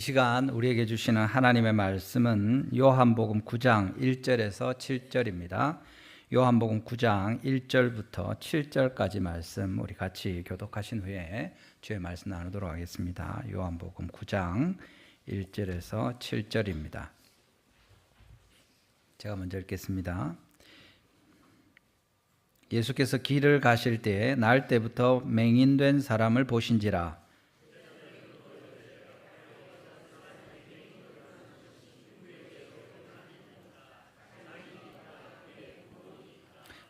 이 시간 우리에게 주시는 하나님의 말씀은 요한복음 9장 1절에서 7절입니다. 요한복음 9장 1절부터 7절까지 말씀 우리 같이 교독하신 후에 주의 말씀 나누도록 하겠습니다. 요한복음 9장 1절에서 7절입니다. 제가 먼저 읽겠습니다. 예수께서 길을 가실 때에 날 때부터 맹인된 사람을 보신지라.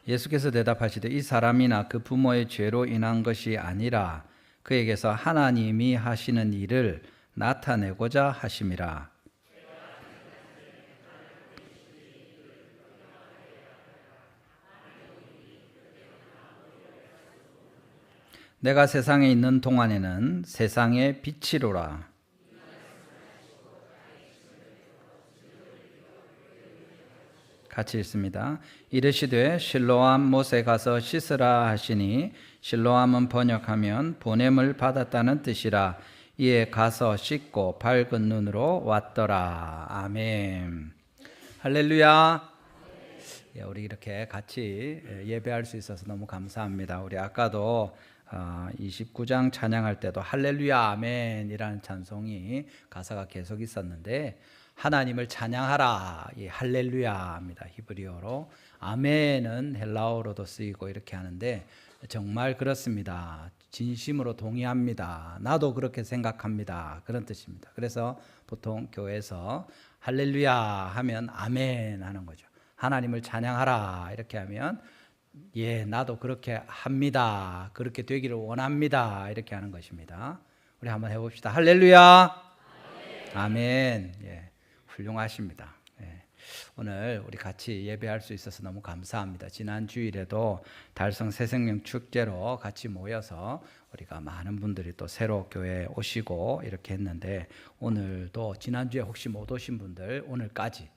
예수께서 대답하시되 이 사람이나 그 부모의 죄로 인한 것이 아니라 그에게서 하나님이 하시는 일을 나타내고자 하심이라. 내가 세상에 있는 동안에는 세상의 빛이로라. 같이 읽습니다. 이르시되 실로암 못에 가서 씻으라 하시니 실로암은 번역하면 보냄을 받았다는 뜻이라. 이에 가서 씻고 밝은 눈으로 왔더라. 아멘. 할렐루야. 우리 이렇게 같이 예배할 수 있어서 너무 감사합니다. 우리 아까도 29장 찬양할 때도 할렐루야 아멘이라는 찬송이 가사가 계속 있었는데 하나님을 찬양하라, 이 할렐루야입니다. 히브리어로. 아멘은 헬라어로도 쓰이고 이렇게 하는데 정말 그렇습니다. 진심으로 동의합니다. 나도 그렇게 생각합니다. 그런 뜻입니다. 그래서 보통 교회에서 할렐루야 하면 아멘 하는 거죠. 하나님을 찬양하라 이렇게 하면 예, 나도 그렇게 합니다. 그렇게 되기를 원합니다. 이렇게 하는 것입니다. 우리 한번 해봅시다. 할렐루야. 아멘. 아멘. 예. 훌륭하십니다. 예. 오늘 우리 같이 예배할 수 있어서 너무 감사합니다. 지난 주일에도 달성 새생명 축제로 같이 모여서 우리가 많은 분들이 또 새로 교회에 오시고 이렇게 했는데 오늘도 지난주에 혹시 못 오신 분들 오늘까지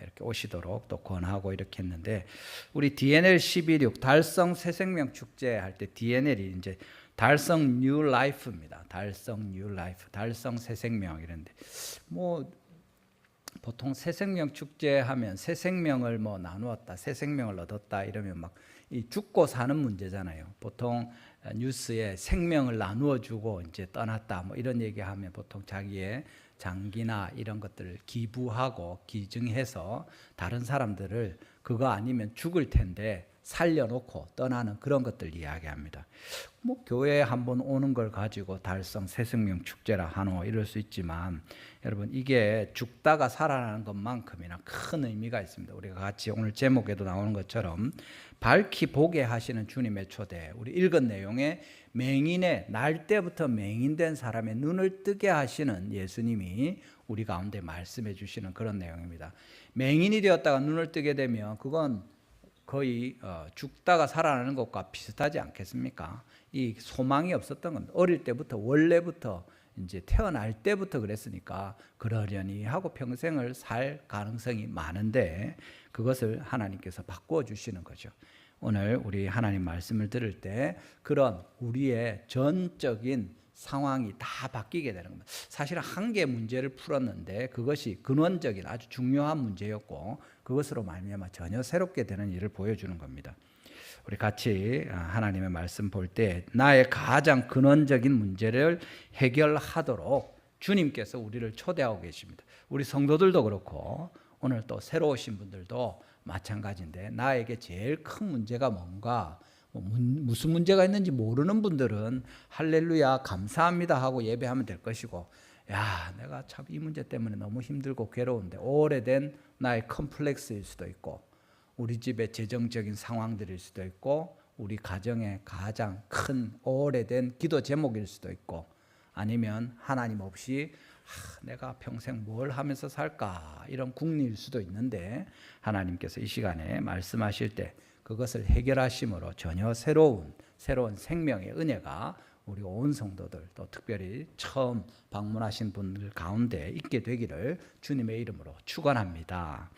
이렇게 오시도록 또 권하고 이렇게 했는데 우리 DNL 12.6 달성 새생명 축제 할 때 DNL이 이제 달성 뉴 라이프입니다. 달성 뉴 라이프, 달성 새생명 이런데 뭐 보통 새생명 축제 하면 새생명을 뭐 나누었다, 새생명을 얻었다 이러면 막 이 죽고 사는 문제잖아요. 보통 뉴스에 생명을 나누어 주고 이제 떠났다 뭐 이런 얘기하면 보통 자기의 장기나 이런 것들을 기부하고 기증해서 다른 사람들을 그거 아니면 죽을 텐데 살려놓고 떠나는 그런 것들 이야기합니다. 뭐 교회에 한번 오는 걸 가지고 달성 새생명 축제라 하노 이럴 수 있지만 여러분 이게 죽다가 살아나는 것만큼이나 큰 의미가 있습니다. 우리가 같이 오늘 제목에도 나오는 것처럼 밝히 보게 하시는 주님의 초대, 우리 읽은 내용에 맹인의 날 때부터 맹인된 사람의 눈을 뜨게 하시는 예수님이 우리 가운데 말씀해 주시는 그런 내용입니다. 맹인이 되었다가 눈을 뜨게 되면 그건 거의 죽다가 살아나는 것과 비슷하지 않겠습니까? 이 소망이 없었던 겁니다. 어릴 때부터 원래부터 이제 태어날 때부터 그랬으니까 그러려니 하고 평생을 살 가능성이 많은데 그것을 하나님께서 바꾸어 주시는 거죠. 오늘 우리 하나님 말씀을 들을 때 그런 우리의 전적인 상황이 다 바뀌게 되는 겁니다. 사실은 한 개 문제를 풀었는데 그것이 근원적인 아주 중요한 문제였고 그것으로 말미암아 전혀 새롭게 되는 일을 보여주는 겁니다. 우리 같이 하나님의 말씀 볼 때 나의 가장 근원적인 문제를 해결하도록 주님께서 우리를 초대하고 계십니다. 우리 성도들도 그렇고 오늘 또 새로 오신 분들도 마찬가지인데 나에게 제일 큰 문제가 뭔가 무슨 문제가 있는지 모르는 분들은 할렐루야 감사합니다 하고 예배하면 될 것이고 야 내가 참 이 문제 때문에 너무 힘들고 괴로운데 오래된 나의 컴플렉스일 수도 있고 우리 집의 재정적인 상황들일 수도 있고 우리 가정의 가장 큰 오래된 기도 제목일 수도 있고 아니면 하나님 없이 내가 평생 뭘 하면서 살까 이런 궁리일 수도 있는데 하나님께서 이 시간에 말씀하실 때 그것을 해결하심으로 전혀 새로운 생명의 은혜가 우리 온 성도들 또 특별히 처음 방문하신 분들 가운데 있게 되기를 주님의 이름으로 축원합니다.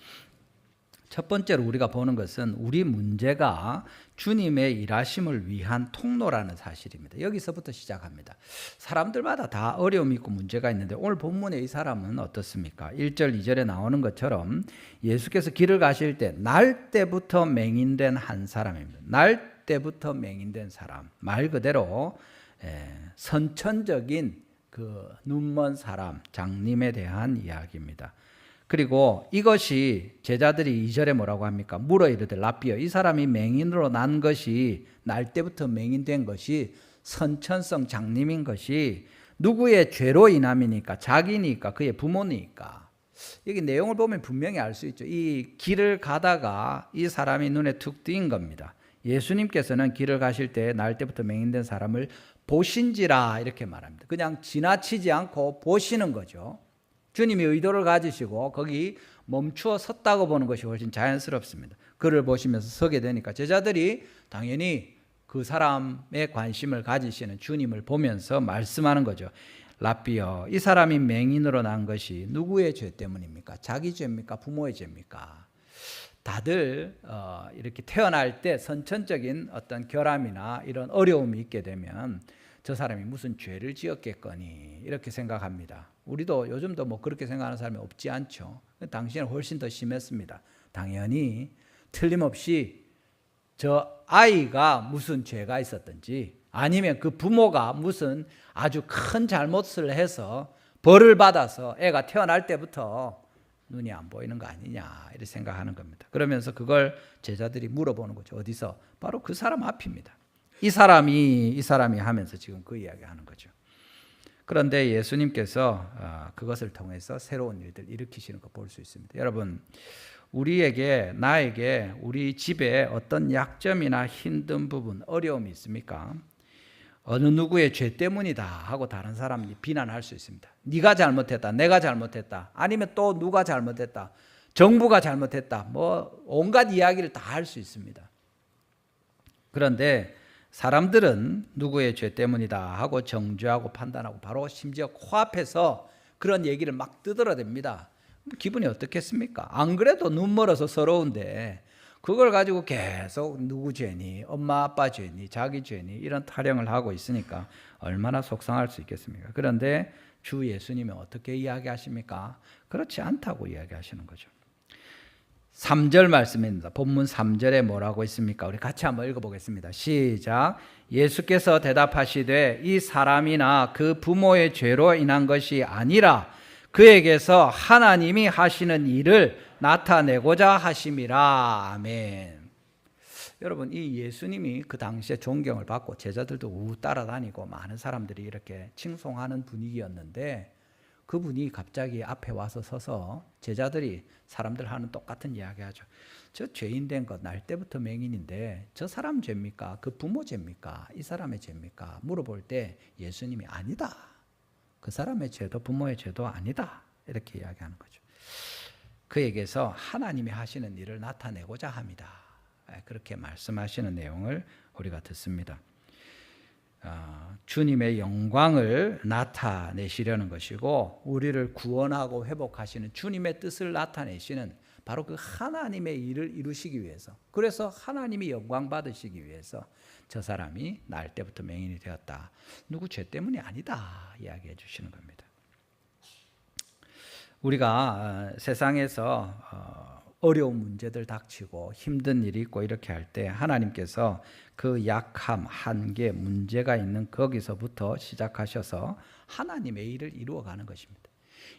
첫 번째로 우리가 보는 것은 우리 문제가 주님의 일하심을 위한 통로라는 사실입니다. 여기서부터 시작합니다. 사람들마다 다 어려움이 있고 문제가 있는데 오늘 본문에 이 사람은 어떻습니까? 1절, 2절에 나오는 것처럼 예수께서 길을 가실 때 날 때부터 맹인된 한 사람입니다. 날 때부터 맹인된 사람, 말 그대로 선천적인 그 눈먼 사람, 장님에 대한 이야기입니다. 그리고 이것이 제자들이 2절에 뭐라고 합니까? 물어 이르되 라삐어, 이 사람이 맹인으로 난 것이, 날 때부터 맹인된 것이 선천성 장님인 것이 누구의 죄로 인함이니까? 자기니까? 그의 부모니까? 여기 내용을 보면 분명히 알 수 있죠. 이 길을 가다가 이 사람이 눈에 툭 띈 겁니다. 예수님께서는 길을 가실 때 날 때부터 맹인된 사람을 보신지라 이렇게 말합니다. 그냥 지나치지 않고 보시는 거죠. 주님이 의도를 가지시고 거기 멈추어 섰다고 보는 것이 훨씬 자연스럽습니다. 그를 보시면서 서게 되니까 제자들이 당연히 그 사람의 관심을 가지시는 주님을 보면서 말씀하는 거죠. 라삐어, 이 사람이 맹인으로 난 것이 누구의 죄 때문입니까? 자기 죄입니까? 부모의 죄입니까? 다들 이렇게 태어날 때 선천적인 어떤 결함이나 이런 어려움이 있게 되면 저 사람이 무슨 죄를 지었겠거니 이렇게 생각합니다. 우리도 요즘도 뭐 그렇게 생각하는 사람이 없지 않죠. 당신은 훨씬 더 심했습니다. 당연히 틀림없이 저 아이가 무슨 죄가 있었든지 아니면 그 부모가 무슨 아주 큰 잘못을 해서 벌을 받아서 애가 태어날 때부터 눈이 안 보이는 거 아니냐 이렇게 생각하는 겁니다. 그러면서 그걸 제자들이 물어보는 거죠. 어디서? 바로 그 사람 앞입니다. 이 사람이 하면서 지금 그 이야기하는 거죠. 그런데 예수님께서 그것을 통해서 새로운 일들 일으키시는 거 볼 수 있습니다. 여러분, 우리에게, 나에게, 우리 집에 어떤 약점이나 힘든 부분, 어려움이 있습니까? 어느 누구의 죄 때문이다 하고 다른 사람이 비난할 수 있습니다. 네가 잘못했다, 내가 잘못했다, 아니면 또 누가 잘못했다, 정부가 잘못했다, 뭐 온갖 이야기를 다 할 수 있습니다. 그런데 사람들은 누구의 죄 때문이다 하고 정죄하고 판단하고 바로 심지어 코앞에서 그런 얘기를 막 뜯어냅니다. 기분이 어떻겠습니까? 안 그래도 눈 멀어서 서러운데 그걸 가지고 계속 누구 죄니, 엄마 아빠 죄니, 자기 죄니 이런 타령을 하고 있으니까 얼마나 속상할 수 있겠습니까? 그런데 주 예수님은 어떻게 이야기하십니까? 그렇지 않다고 이야기하시는 거죠. 3절 말씀입니다. 본문 3절에 뭐라고 있습니까? 우리 같이 한번 읽어보겠습니다. 시작. 예수께서 대답하시되 이 사람이나 그 부모의 죄로 인한 것이 아니라 그에게서 하나님이 하시는 일을 나타내고자 하심이라. 아멘. 여러분, 이 예수님이 그 당시에 존경을 받고 제자들도 우 따라다니고 많은 사람들이 이렇게 칭송하는 분위기였는데 그분이 갑자기 앞에 와서 서서 제자들이 사람들 하는 똑같은 이야기하죠. 저 죄인 된 것 날 때부터 맹인인데 저 사람 죄입니까? 그 부모 죄입니까? 이 사람의 죄입니까? 물어볼 때 예수님이 아니다. 그 사람의 죄도 부모의 죄도 아니다. 이렇게 이야기하는 거죠. 그에게서 하나님이 하시는 일을 나타내고자 합니다. 그렇게 말씀하시는 내용을 우리가 듣습니다. 주님의 영광을 나타내시려는 것이고 우리를 구원하고 회복하시는 주님의 뜻을 나타내시는 바로 그 하나님의 일을 이루시기 위해서, 그래서 하나님이 영광 받으시기 위해서 저 사람이 날 때부터 맹인이 되었다. 누구 죄 때문이 아니다 이야기해 주시는 겁니다. 우리가 세상에서 어려운 문제들 닥치고 힘든 일이 있고 이렇게 할 때 하나님께서 그 약함, 한계, 문제가 있는 거기서부터 시작하셔서 하나님의 일을 이루어가는 것입니다.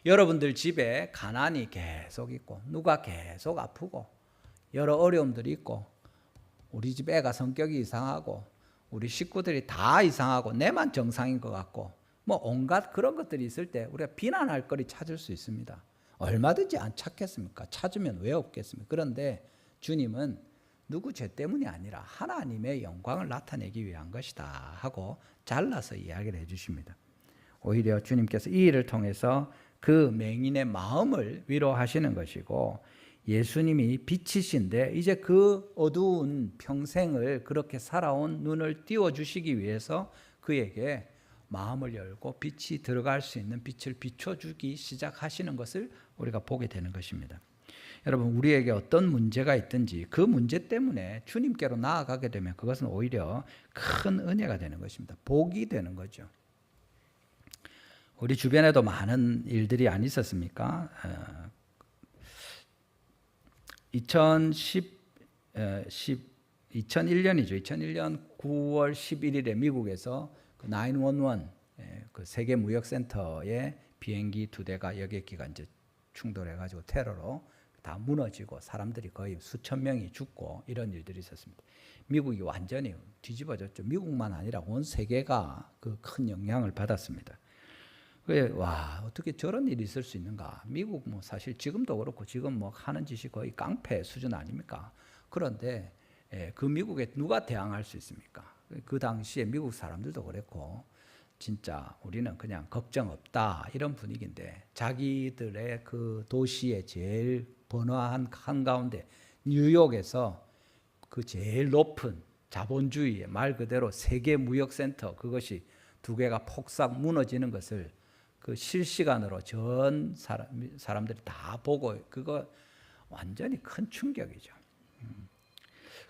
여러분들 집에 가난이 계속 있고 누가 계속 아프고 여러 어려움들이 있고 우리 집 애가 성격이 이상하고 우리 식구들이 다 이상하고 내만 정상인 것 같고 뭐 온갖 그런 것들이 있을 때 우리가 비난할 거리 찾을 수 있습니다. 얼마든지 안 찾겠습니까? 찾으면 왜 없겠습니까? 그런데 주님은 누구 죄 때문이 아니라 하나님의 영광을 나타내기 위한 것이다 하고 잘라서 이야기를 해주십니다. 오히려 주님께서 이 일을 통해서 그 맹인의 마음을 위로하시는 것이고 예수님이 빛이신데 이제 그 어두운 평생을 그렇게 살아온 눈을 띄워주시기 위해서 그에게 마음을 열고 빛이 들어갈 수 있는 빛을 비춰주기 시작하시는 것을 우리가 보게 되는 것입니다. 여러분, 우리에게 어떤 문제가 있든지 그 문제 때문에 주님께로 나아가게 되면 그것은 오히려 큰 은혜가 되는 것입니다. 복이 되는 거죠. 우리 주변에도 많은 일들이 안 있었습니까? 2001년이죠. 2001년 9월 11일에 미국에서 그 911 그 세계 무역센터에 비행기 2대가 여객기가 이제 충돌해가지고 테러로 다 무너지고 사람들이 거의 수천 명이 죽고 이런 일들이 있었습니다. 미국이 완전히 뒤집어졌죠. 미국만 아니라 온 세계가 그 큰 영향을 받았습니다. 와, 어떻게 저런 일이 있을 수 있는가? 미국 뭐 사실 지금도 그렇고 지금 뭐 하는 짓이 거의 깡패 수준 아닙니까? 그런데 그 미국에 누가 대항할 수 있습니까? 그 당시에 미국 사람들도 그랬고 진짜 우리는 그냥 걱정 없다 이런 분위기인데 자기들의 그 도시의 제일 번화한 한가운데 뉴욕에서 그 제일 높은 자본주의의 말 그대로 세계 무역센터 그것이 2개가 폭삭 무너지는 것을 그 실시간으로 전 사람들이 다 보고 그거 완전히 큰 충격이죠.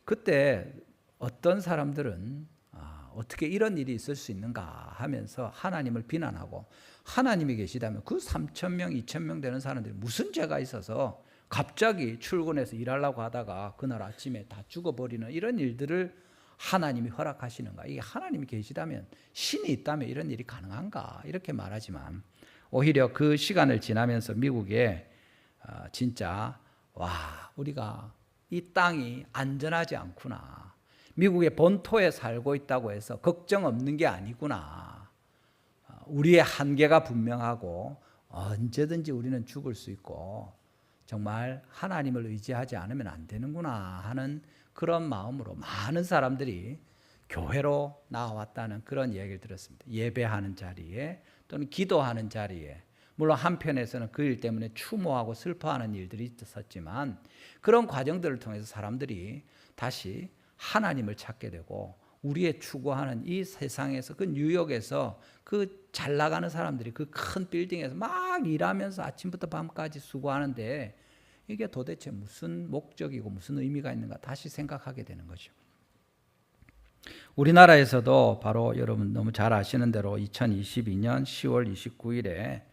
그때 어떤 사람들은 어떻게 이런 일이 있을 수 있는가 하면서 하나님을 비난하고 하나님이 계시다면 그 3,000명, 2,000명 되는 사람들이 무슨 죄가 있어서 갑자기 출근해서 일하려고 하다가 그날 아침에 다 죽어버리는 이런 일들을 하나님이 허락하시는가? 이게 하나님이 계시다면 신이 있다면 이런 일이 가능한가? 이렇게 말하지만 오히려 그 시간을 지나면서 미국에 진짜 와 우리가 이 땅이 안전하지 않구나. 미국의 본토에 살고 있다고 해서 걱정 없는 게 아니구나. 우리의 한계가 분명하고 언제든지 우리는 죽을 수 있고 정말 하나님을 의지하지 않으면 안 되는구나 하는 그런 마음으로 많은 사람들이 교회로 나왔다는 그런 이야기를 들었습니다. 예배하는 자리에 또는 기도하는 자리에 물론 한편에서는 그 일 때문에 추모하고 슬퍼하는 일들이 있었지만 그런 과정들을 통해서 사람들이 다시 하나님을 찾게 되고 우리의 추구하는 이 세상에서 그 뉴욕에서 그 잘 나가는 사람들이 그 큰 빌딩에서 막 일하면서 아침부터 밤까지 수고하는데 이게 도대체 무슨 목적이고 무슨 의미가 있는가 다시 생각하게 되는 거죠. 우리나라에서도 바로 여러분 너무 잘 아시는 대로 2022년 10월 29일에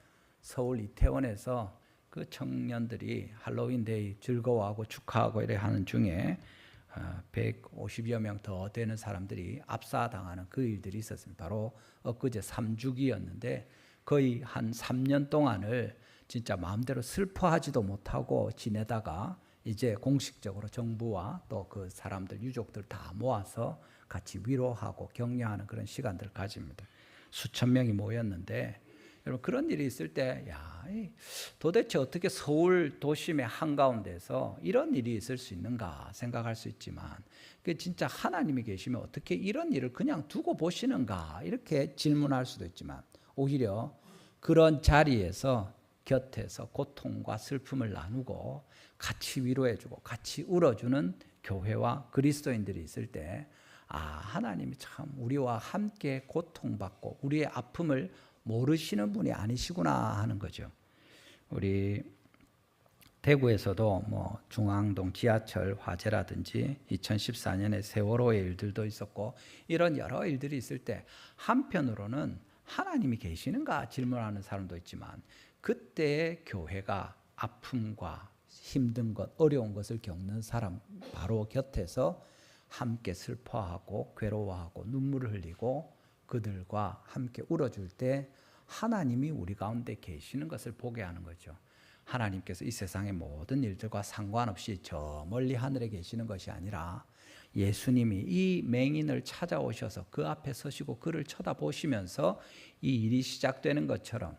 서울 이태원에서 그 청년들이 할로윈 데이 즐거워하고 축하하고 이래 하는 중에 150여 명 더 되는 사람들이 압사당하는 그 일들이 있었습니다. 바로 엊그제 3주기였는데 거의 한 3년 동안을 진짜 마음대로 슬퍼하지도 못하고 지내다가 이제 공식적으로 정부와 또 그 사람들 유족들 다 모아서 같이 위로하고 격려하는 그런 시간들을 가집니다. 수천 명이 모였는데 여러분 그런 일이 있을 때 도대체 어떻게 서울 도심의 한가운데서 이런 일이 있을 수 있는가 생각할 수 있지만 진짜 하나님이 계시면 어떻게 이런 일을 그냥 두고 보시는가 이렇게 질문할 수도 있지만 오히려 그런 자리에서 곁에서 고통과 슬픔을 나누고 같이 위로해주고 같이 울어주는 교회와 그리스도인들이 있을 때 하나님이 참 우리와 함께 고통받고 우리의 아픔을 모르시는 분이 아니시구나 하는 거죠. 우리 대구에서도 뭐 중앙동 지하철 화재라든지 2014년에 세월호의 일들도 있었고 이런 여러 일들이 있을 때 한편으로는 하나님이 계시는가 질문하는 사람도 있지만 그때의 교회가 아픔과 힘든 것, 어려운 것을 겪는 사람 바로 곁에서 함께 슬퍼하고 괴로워하고 눈물을 흘리고 그들과 함께 울어줄 때 하나님이 우리 가운데 계시는 것을 보게 하는 거죠. 하나님께서 이 세상의 모든 일들과 상관없이 저 멀리 하늘에 계시는 것이 아니라 예수님이 이 맹인을 찾아오셔서 그 앞에 서시고 그를 쳐다보시면서 이 일이 시작되는 것처럼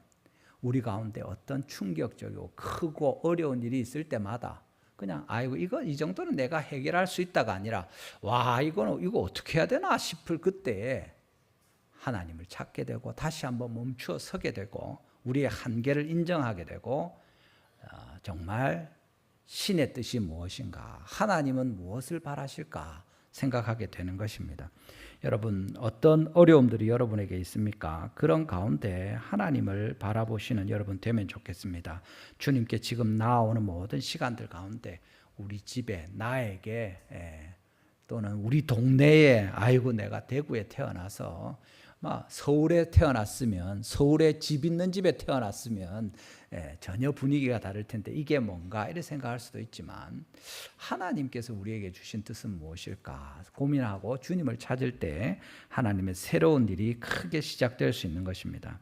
우리 가운데 어떤 충격적이고 크고 어려운 일이 있을 때마다 그냥 아이고 이거 이 정도는 내가 해결할 수 있다가 아니라 와 이거 어떻게 해야 되나 싶을 그때에 하나님을 찾게 되고 다시 한번 멈추어 서게 되고 우리의 한계를 인정하게 되고 정말 신의 뜻이 무엇인가 하나님은 무엇을 바라실까 생각하게 되는 것입니다. 여러분 어떤 어려움들이 여러분에게 있습니까? 그런 가운데 하나님을 바라보시는 여러분 되면 좋겠습니다. 주님께 지금 나아오는 모든 시간들 가운데 우리 집에 나에게 또는 우리 동네에 아이고 내가 대구에 태어나서 막 서울에 태어났으면 서울에 집 있는 집에 태어났으면 전혀 분위기가 다를 텐데 이게 뭔가 이렇게 생각할 수도 있지만 하나님께서 우리에게 주신 뜻은 무엇일까 고민하고 주님을 찾을 때 하나님의 새로운 일이 크게 시작될 수 있는 것입니다.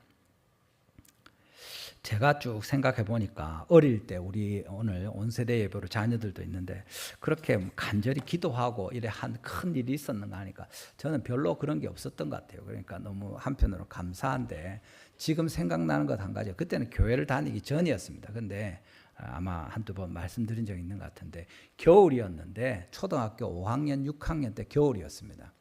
제가 쭉 생각해 보니까 어릴 때 우리 오늘 온 세대 예배로 자녀들도 있는데 그렇게 간절히 기도하고 이래 한 큰 일이 있었는가 하니까 저는 별로 그런 게 없었던 것 같아요. 그러니까 너무 한편으로 감사한데 지금 생각나는 것 한 가지, 그때는 교회를 다니기 전이었습니다. 근데 아마 한두 번 말씀드린 적이 있는 것 같은데 겨울이었는데 초등학교 5학년 6학년 때 겨울이었습니다.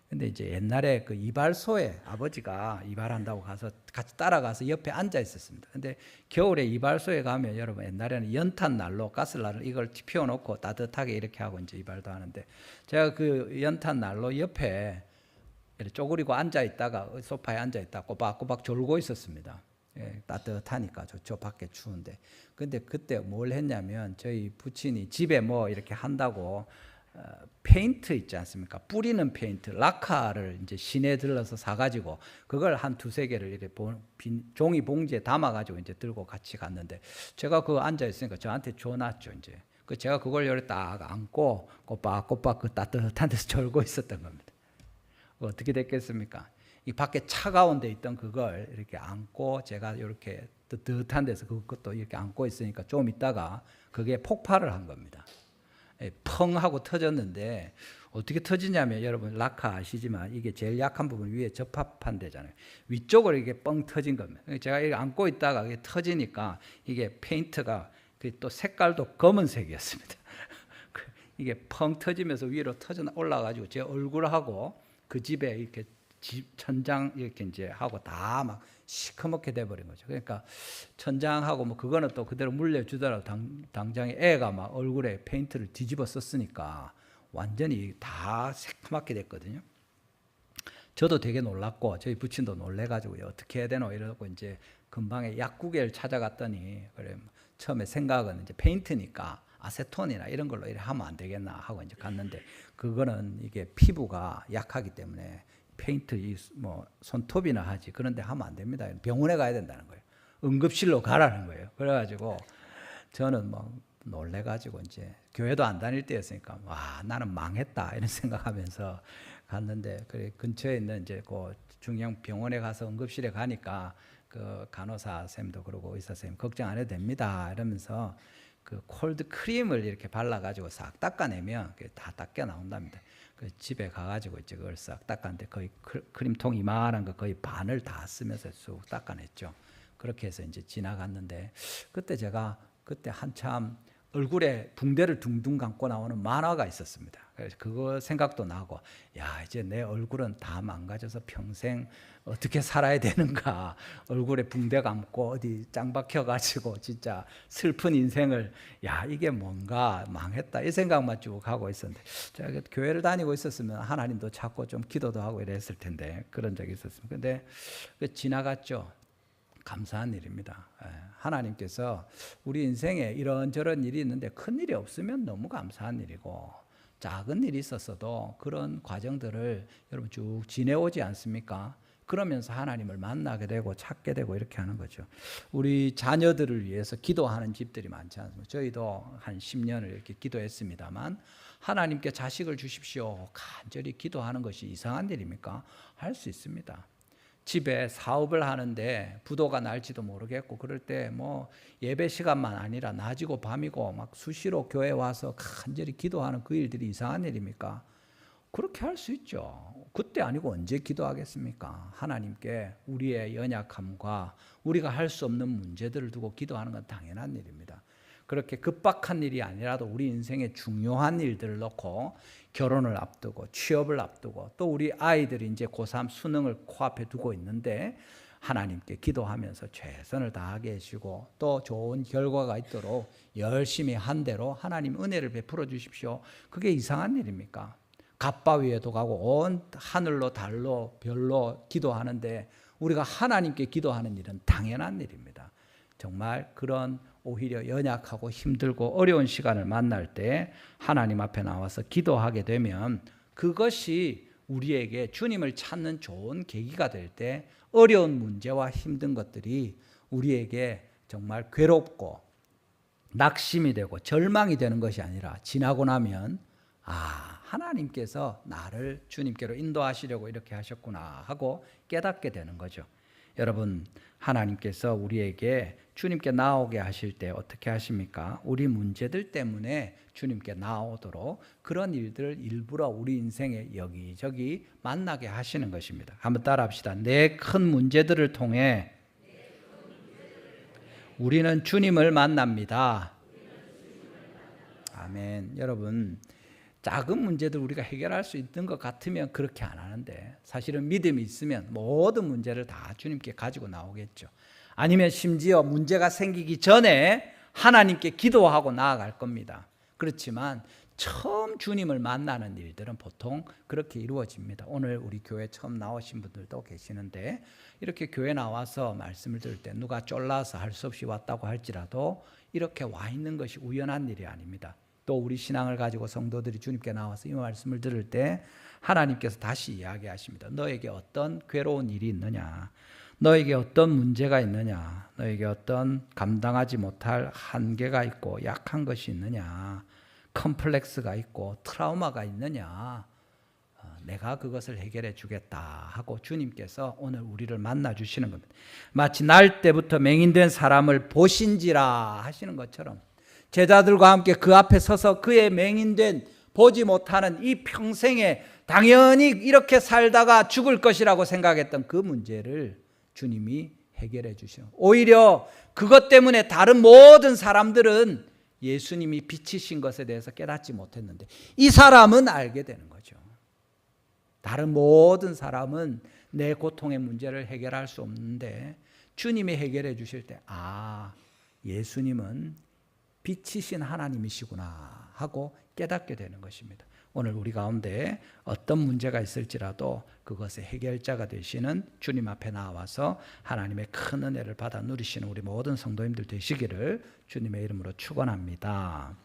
근데 이제 옛날에 그 이발소에 아버지가 이발한다고 가서 같이 따라가서 옆에 앉아 있었습니다. 근데 겨울에 이발소에 가면 여러분 옛날에는 연탄 난로, 가스난로 이걸 피워놓고 따뜻하게 이렇게 하고 이제 이발도 하는데 제가 그 연탄 난로 옆에 이렇게 쪼그리고 앉아 있다가 소파에 앉아 있다 꼬박꼬박 졸고 있었습니다. 따뜻하니까 저 밖에 추운데. 근데 그때 뭘 했냐면 저희 부친이 집에 뭐 이렇게 한다고 페인트 있지 않습니까? 뿌리는 페인트, 라카를 이제 시내에 들러서 사가지고 그걸 한 두세 개를 이렇게 종이 봉지에 담아가지고 이제 들고 같이 갔는데 제가 그거 앉아 있으니까 저한테 줘놨죠 이제. 그 제가 그걸 이렇게 딱 안고 꼬박꼬박 그 따뜻한 데서 졸고 있었던 겁니다. 어떻게 됐겠습니까? 이 밖에 차가운 데 있던 그걸 이렇게 안고 제가 이렇게 뜨뜻한 데서 그것도 이렇게 안고 있으니까 좀 있다가 그게 폭발을 한 겁니다. 펑 하고 터졌는데 어떻게 터지냐면 여러분 라카 아시지만 이게 제일 약한 부분 위에 접합한 데잖아요. 위쪽으로 이게 뻥 터진 겁니다. 제가 이렇게 안고 있다가 이게 터지니까 이게 페인트가 또 색깔도 검은색이었습니다. 이게 펑 터지면서 위로 터져 올라가지고 제 얼굴하고 그 집에 이렇게 집 천장 이렇게 이제 하고 다 막 시커멓게 돼버린 거죠. 그러니까 천장하고 뭐 그거는 또 그대로 물려주더라도 당장에 애가 막 얼굴에 페인트를 뒤집어 썼으니까 완전히 다 새카맣게 됐거든요. 저도 되게 놀랐고 저희 부친도 놀래가지고 어떻게 해야 되노 이러고 이제 금방에 약국에를 찾아갔더니 그래 처음에 생각은 이제 페인트니까 아세톤이나 이런 걸로 이렇게 하면 안 되겠나 하고 이제 갔는데 그거는 이게 피부가 약하기 때문에 페인트 뭐 손톱이나 하지 그런데 하면 안 됩니다. 병원에 가야 된다는 거예요. 응급실로 가라는 거예요. 그래가지고 저는 뭐 놀래가지고 이제 교회도 안 다닐 때였으니까 와 나는 망했다 이런 생각하면서 갔는데 그래 근처에 있는 이제 그 중형 병원에 가서 응급실에 가니까 그 간호사 쌤도 그러고 의사 쌤 걱정 안 해도 됩니다 이러면서 그 콜드 크림을 이렇게 발라가지고 싹 닦아내면 그게 다 닦여 나온답니다. 그 집에 가가지고 이제 그걸 싹 닦았는데 거의 크림통 이만한 거 거의 반을 다 쓰면서 쑥 닦아냈죠. 그렇게 해서 이제 지나갔는데 그때 한참 얼굴에 붕대를 둥둥 감고 나오는 만화가 있었습니다. 그래서 그거 생각도 나고 야 이제 내 얼굴은 다 망가져서 평생 어떻게 살아야 되는가, 얼굴에 붕대 감고 어디 짱 박혀가지고 진짜 슬픈 인생을 야 이게 뭔가 망했다 이 생각만 쭉 하고 있었는데 제가 교회를 다니고 있었으면 하나님도 찾고 좀 기도도 하고 이랬을 텐데 그런 적이 있었습니다. 근데 지나갔죠. 감사한 일입니다. 하나님께서 우리 인생에 이런저런 일이 있는데 큰 일이 없으면 너무 감사한 일이고 작은 일이 있었어도 그런 과정들을 여러분 쭉 지내오지 않습니까? 그러면서 하나님을 만나게 되고 찾게 되고 이렇게 하는 거죠. 우리 자녀들을 위해서 기도하는 집들이 많지 않습니까? 저희도 한 10년을 이렇게 기도했습니다만 하나님께 자식을 주십시오. 간절히 기도하는 것이 이상한 일입니까? 할 수 있습니다. 집에 사업을 하는데 부도가 날지도 모르겠고 그럴 때 뭐 예배 시간만 아니라 낮이고 밤이고 막 수시로 교회 와서 간절히 기도하는 그 일들이 이상한 일입니까? 그렇게 할 수 있죠. 그때 아니고 언제 기도하겠습니까? 하나님께 우리의 연약함과 우리가 할 수 없는 문제들을 두고 기도하는 건 당연한 일입니다. 그렇게 급박한 일이 아니라도 우리 인생의 중요한 일들을 놓고 결혼을 앞두고 취업을 앞두고 또 우리 아이들이 이제 고3 수능을 코앞에 두고 있는데 하나님께 기도하면서 최선을 다하게 해주시고 또 좋은 결과가 있도록 열심히 한 대로 하나님 은혜를 베풀어 주십시오. 그게 이상한 일입니까? 갓바 위에도 가고 온 하늘로 달로 별로 기도하는데 우리가 하나님께 기도하는 일은 당연한 일입니다. 정말 그런 오히려 연약하고 힘들고 어려운 시간을 만날 때 하나님 앞에 나와서 기도하게 되면 그것이 우리에게 주님을 찾는 좋은 계기가 될 때 어려운 문제와 힘든 것들이 우리에게 정말 괴롭고 낙심이 되고 절망이 되는 것이 아니라 지나고 나면 하나님께서 나를 주님께로 인도하시려고 이렇게 하셨구나 하고 깨닫게 되는 거죠. 여러분, 하나님께서 우리에게 주님께 나오게 하실 때 어떻게 하십니까? 우리 문제들 때문에 주님께 나오도록 그런 일들을 일부러 우리 인생에 여기저기 만나게 하시는 것입니다. 한번 따라합시다. 내 큰 문제들을 통해 우리는 주님을 만납니다. 아멘. 여러분, 작은 문제들 우리가 해결할 수 있는 것 같으면 그렇게 안 하는데 사실은 믿음이 있으면 모든 문제를 다 주님께 가지고 나오겠죠. 아니면 심지어 문제가 생기기 전에 하나님께 기도하고 나아갈 겁니다. 그렇지만 처음 주님을 만나는 일들은 보통 그렇게 이루어집니다. 오늘 우리 교회 처음 나오신 분들도 계시는데 이렇게 교회 나와서 말씀을 들을 때 누가 쫄라서 할 수 없이 왔다고 할지라도 이렇게 와 있는 것이 우연한 일이 아닙니다. 또 우리 신앙을 가지고 성도들이 주님께 나와서 이 말씀을 들을 때 하나님께서 다시 이야기하십니다. 너에게 어떤 괴로운 일이 있느냐? 너에게 어떤 문제가 있느냐? 너에게 어떤 감당하지 못할 한계가 있고 약한 것이 있느냐? 컴플렉스가 있고 트라우마가 있느냐? 내가 그것을 해결해 주겠다 하고 주님께서 오늘 우리를 만나 주시는 겁니다. 마치 날 때부터 맹인된 사람을 보신지라 하시는 것처럼 제자들과 함께 그 앞에 서서 그의 맹인된 보지 못하는 이 평생에 당연히 이렇게 살다가 죽을 것이라고 생각했던 그 문제를 주님이 해결해 주시는, 오히려 그것 때문에 다른 모든 사람들은 예수님이 빛이신 것에 대해서 깨닫지 못했는데 이 사람은 알게 되는 거죠. 다른 모든 사람은 내 고통의 문제를 해결할 수 없는데 주님이 해결해 주실 때 예수님은 빛이신 하나님이시구나 하고 깨닫게 되는 것입니다. 오늘 우리 가운데 어떤 문제가 있을지라도 그것의 해결자가 되시는 주님 앞에 나와서 하나님의 큰 은혜를 받아 누리시는 우리 모든 성도님들 되시기를 주님의 이름으로 축원합니다.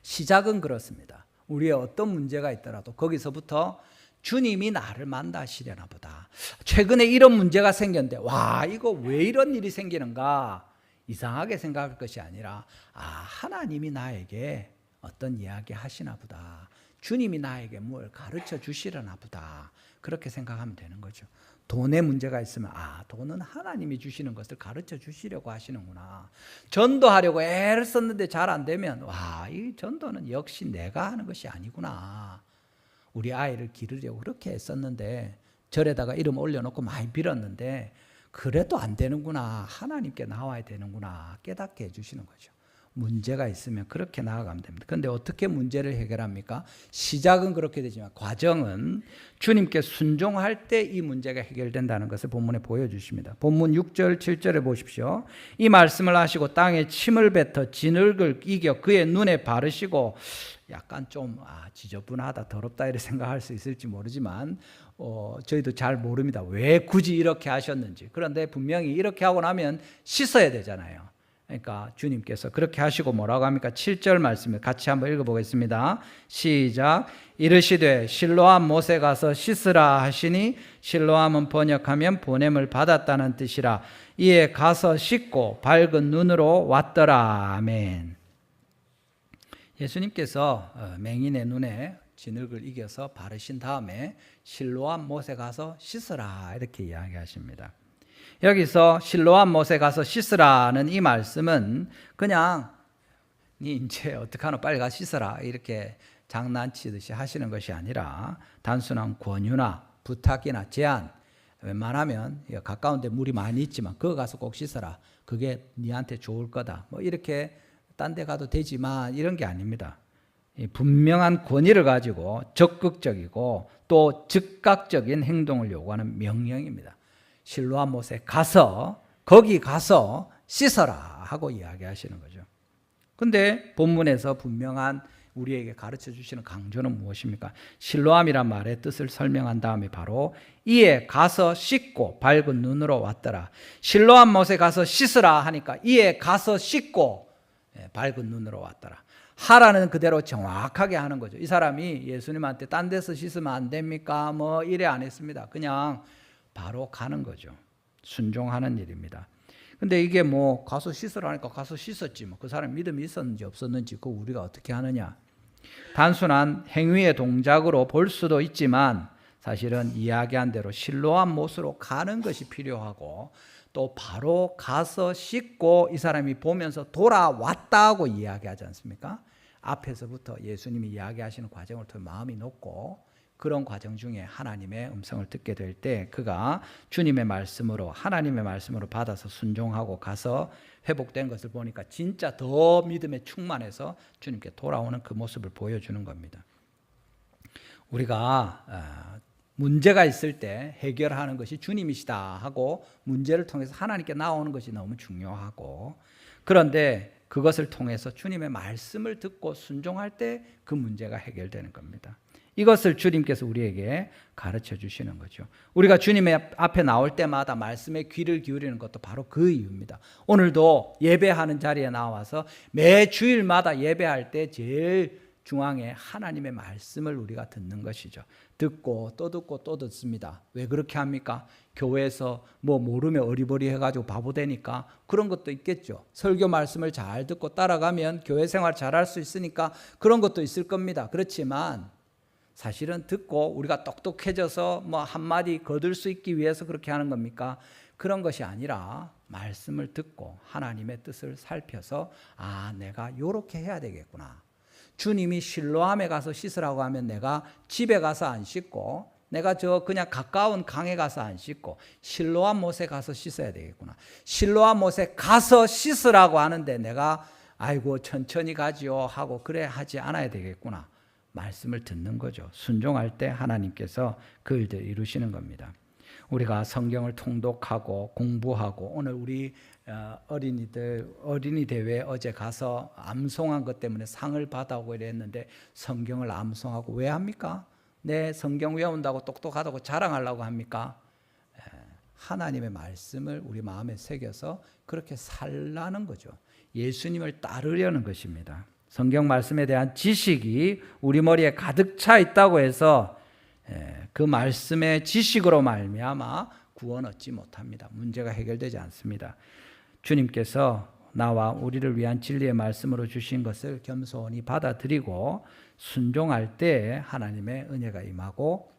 시작은 그렇습니다. 우리의 어떤 문제가 있더라도 거기서부터 주님이 나를 만나시려나 보다. 최근에 이런 문제가 생겼는데 이거 왜 이런 일이 생기는가? 이상하게 생각할 것이 아니라 하나님이 나에게 어떤 이야기 하시나 보다. 주님이 나에게 뭘 가르쳐 주시려나 보다. 그렇게 생각하면 되는 거죠. 돈에 문제가 있으면 돈은 하나님이 주시는 것을 가르쳐 주시려고 하시는구나. 전도하려고 애를 썼는데 잘 안 되면 이 전도는 역시 내가 하는 것이 아니구나. 우리 아이를 기르려고 그렇게 애썼는데 절에다가 이름 올려놓고 많이 빌었는데 그래도 안 되는구나. 하나님께 나와야 되는구나. 깨닫게 해주시는 거죠. 문제가 있으면 그렇게 나아가면 됩니다. 그런데 어떻게 문제를 해결합니까? 시작은 그렇게 되지만 과정은 주님께 순종할 때 이 문제가 해결된다는 것을 본문에 보여주십니다. 본문 6절 7절에 보십시오. 이 말씀을 하시고 땅에 침을 뱉어 진흙을 이겨 그의 눈에 바르시고, 약간 좀 지저분하다 더럽다 이렇게 생각할 수 있을지 모르지만 저희도 잘 모릅니다. 왜 굳이 이렇게 하셨는지. 그런데 분명히 이렇게 하고 나면 씻어야 되잖아요. 그러니까 주님께서 그렇게 하시고 뭐라고 합니까? 7절 말씀을 같이 한번 읽어보겠습니다. 시작. 이르시되 실로암 못에 가서 씻으라 하시니, 실로암은 번역하면 보냄을 받았다는 뜻이라. 이에 가서 씻고 밝은 눈으로 왔더라. 아멘. 예수님께서 맹인의 눈에 진흙을 이겨서 바르신 다음에 실로암 못에 가서 씻으라 이렇게 이야기하십니다. 여기서 실로암 못에 가서 씻으라는 이 말씀은 그냥 니 이제 어떡하노 빨리 가서 씻어라 이렇게 장난치듯이 하시는 것이 아니라 단순한 권유나 부탁이나 제안, 웬만하면 가까운 데 물이 많이 있지만 그거 가서 꼭 씻어라, 그게 니한테 좋을 거다, 뭐 이렇게 딴 데 가도 되지만 이런 게 아닙니다. 분명한 권위를 가지고 적극적이고 또 즉각적인 행동을 요구하는 명령입니다. 실로암 못에 가서 거기 가서 씻어라 하고 이야기하시는 거죠. 근데 본문에서 분명한 우리에게 가르쳐 주시는 강조는 무엇입니까? 실로암이란 말의 뜻을 설명한 다음에 바로 이에 가서 씻고 밝은 눈으로 왔더라. 실로암 못에 가서 씻으라 하니까 이에 가서 씻고 밝은 눈으로 왔더라. 하라는 그대로 정확하게 하는 거죠. 이 사람이 예수님한테 딴 데서 씻으면 안 됩니까? 뭐 이래 안 했습니다. 그냥 바로 가는 거죠. 순종하는 일입니다. 근데 이게 뭐 가서 씻으라니까 가서 씻었지 뭐 그 사람 믿음이 있었는지 없었는지 그거 우리가 어떻게 하느냐. 단순한 행위의 동작으로 볼 수도 있지만 사실은 이야기한 대로 실로암 못으로 가는 것이 필요하고 또 바로 가서 씻고 이 사람이 보면서 돌아왔다고 이야기하지 않습니까? 앞에서부터 예수님이 이야기하시는 과정을 통해 마음이 녹고 그런 과정 중에 하나님의 음성을 듣게 될 때 그가 주님의 말씀으로 하나님의 말씀으로 받아서 순종하고 가서 회복된 것을 보니까 진짜 더 믿음에 충만해서 주님께 돌아오는 그 모습을 보여주는 겁니다. 우리가 문제가 있을 때 해결하는 것이 주님이시다 하고 문제를 통해서 하나님께 나오는 것이 너무 중요하고 그런데 그것을 통해서 주님의 말씀을 듣고 순종할 때 그 문제가 해결되는 겁니다. 이것을 주님께서 우리에게 가르쳐 주시는 거죠. 우리가 주님의 앞에 나올 때마다 말씀에 귀를 기울이는 것도 바로 그 이유입니다. 오늘도 예배하는 자리에 나와서 매 주일마다 예배할 때 제일 중앙에 하나님의 말씀을 우리가 듣는 것이죠. 듣고 또 듣습니다. 왜 그렇게 합니까? 교회에서 뭐 모르면 어리버리 해가지고 바보 되니까 그런 것도 있겠죠. 설교 말씀을 잘 듣고 따라가면 교회 생활 잘할 수 있으니까 그런 것도 있을 겁니다. 그렇지만 사실은 듣고 우리가 똑똑해져서 뭐 한마디 거둘 수 있기 위해서 그렇게 하는 겁니까? 그런 것이 아니라 말씀을 듣고 하나님의 뜻을 살펴서 내가 이렇게 해야 되겠구나. 주님이 실로암에 가서 씻으라고 하면 내가 집에 가서 안 씻고 내가 그냥 가까운 강에 가서 안 씻고 실로암 못에 가서 씻어야 되겠구나. 실로암 못에 가서 씻으라고 하는데 내가 아이고 천천히 가지요 하고 그래 하지 않아야 되겠구나. 말씀을 듣는 거죠. 순종할 때 하나님께서 그 일들을 이루시는 겁니다. 우리가 성경을 통독하고 공부하고 오늘 우리 어린이 대회 어제 가서 암송한 것 때문에 상을 받아오고 이랬는데 성경을 암송하고 왜 합니까? 내 성경 외운다고 똑똑하다고 자랑하려고 합니까? 하나님의 말씀을 우리 마음에 새겨서 그렇게 살라는 거죠. 예수님을 따르려는 것입니다. 성경 말씀에 대한 지식이 우리 머리에 가득 차 있다고 해서 그 말씀의 지식으로 말미암아 구원 얻지 못합니다. 문제가 해결되지 않습니다. 주님께서 나와 우리를 위한 진리의 말씀으로 주신 것을 겸손히 받아들이고 순종할 때 하나님의 은혜가 임하고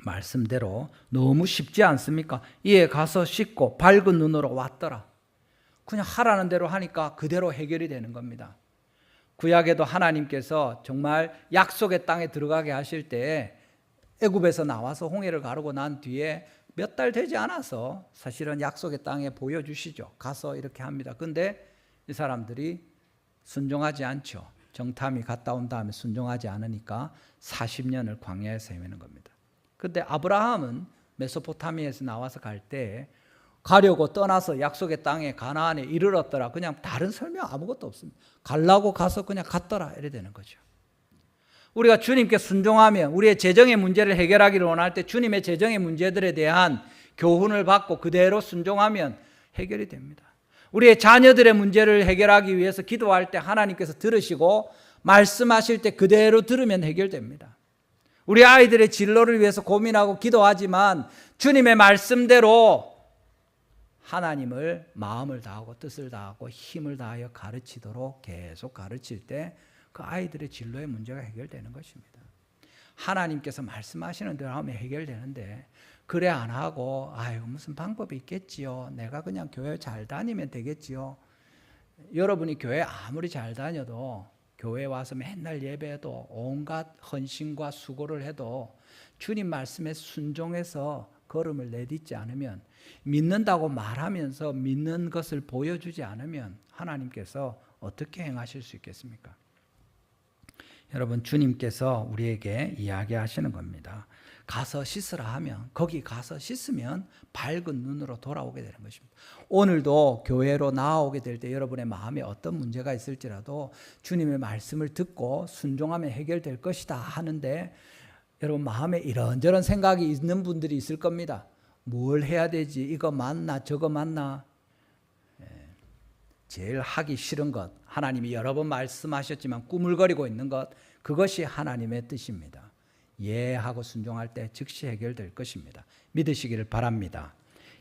말씀대로 너무 쉽지 않습니까? 이에 가서 씻고 밝은 눈으로 왔더라. 그냥 하라는 대로 하니까 그대로 해결이 되는 겁니다. 구약에도 하나님께서 정말 약속의 땅에 들어가게 하실 때 애굽에서 나와서 홍해를 가르고 난 뒤에 몇 달 되지 않아서 사실은 약속의 땅에 보여주시죠. 가서 이렇게 합니다. 근데 이 사람들이 순종하지 않죠. 정탐이 갔다 온 다음에 순종하지 않으니까 40년을 광야에서 헤매는 겁니다. 근데 아브라함은 메소포타미아에서 나와서 갈 때 가려고 떠나서 약속의 땅에 가나안에 이르렀더라. 그냥 다른 설명 아무것도 없습니다. 가려고 가서 그냥 갔더라. 이래 되는 거죠. 우리가 주님께 순종하면 우리의 재정의 문제를 해결하기를 원할 때 주님의 재정의 문제들에 대한 교훈을 받고 그대로 순종하면 해결이 됩니다. 우리의 자녀들의 문제를 해결하기 위해서 기도할 때 하나님께서 들으시고 말씀하실 때 그대로 들으면 해결됩니다. 우리 아이들의 진로를 위해서 고민하고 기도하지만 주님의 말씀대로 하나님을 마음을 다하고 뜻을 다하고 힘을 다하여 가르치도록 계속 가르칠 때 그 아이들의 진로의 문제가 해결되는 것입니다. 하나님께서 말씀하시는 대로 하면 해결되는데 그래 안 하고 무슨 방법이 있겠지요. 내가 그냥 교회 잘 다니면 되겠지요. 여러분이 교회 아무리 잘 다녀도 교회 와서 맨날 예배해도 온갖 헌신과 수고를 해도 주님 말씀에 순종해서 걸음을 내딛지 않으면 믿는다고 말하면서 믿는 것을 보여주지 않으면 하나님께서 어떻게 행하실 수 있겠습니까? 여러분, 주님께서 우리에게 이야기하시는 겁니다. 가서 씻으라 하면 거기 가서 씻으면 밝은 눈으로 돌아오게 되는 것입니다. 오늘도 교회로 나아오게 될 때 여러분의 마음에 어떤 문제가 있을지라도 주님의 말씀을 듣고 순종하면 해결될 것이다 하는데, 여러분 마음에 이런저런 생각이 있는 분들이 있을 겁니다. 뭘 해야 되지? 이거 맞나? 저거 맞나? 제일 하기 싫은 것, 하나님이 여러 번 말씀하셨지만 꾸물거리고 있는 것, 그것이 하나님의 뜻입니다. 예하고 순종할 때 즉시 해결될 것입니다. 믿으시기를 바랍니다.